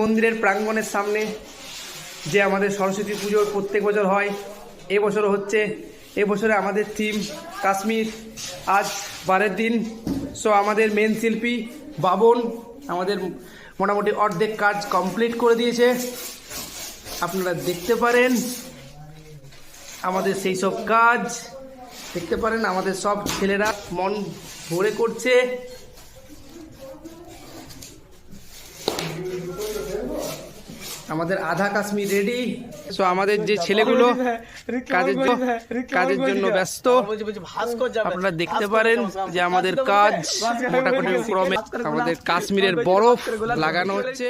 মন্দিরের প্রাঙ্গণের সামনে যে আমাদের সরস্বতী পুজোর প্রত্যেক বছর হয়, এবছরও হচ্ছে। এবছরে আমাদের থিম কাশ্মীর। আজ 12 দিন। সো আমাদের মেন শিল্পী বাবন আমাদের মোটামুটি অর্ধেক কাজ কমপ্লিট করে দিয়েছে। আপনারা দেখতে পারেন আমাদের সেই সব কাজ, দেখতে পারেন আমাদের সব ছেলেরা মন ভরে করছে। আমাদের আধা কাশ্মীর রেডি। সো আমাদের যে ছেলেগুলো কাজের জন্য ব্যস্ত, আপনারা দেখতে পারেন যে আমাদের কাজ মোটামুটি ক্রমে আমাদের কাশ্মীরের বরফ লাগানো হচ্ছে।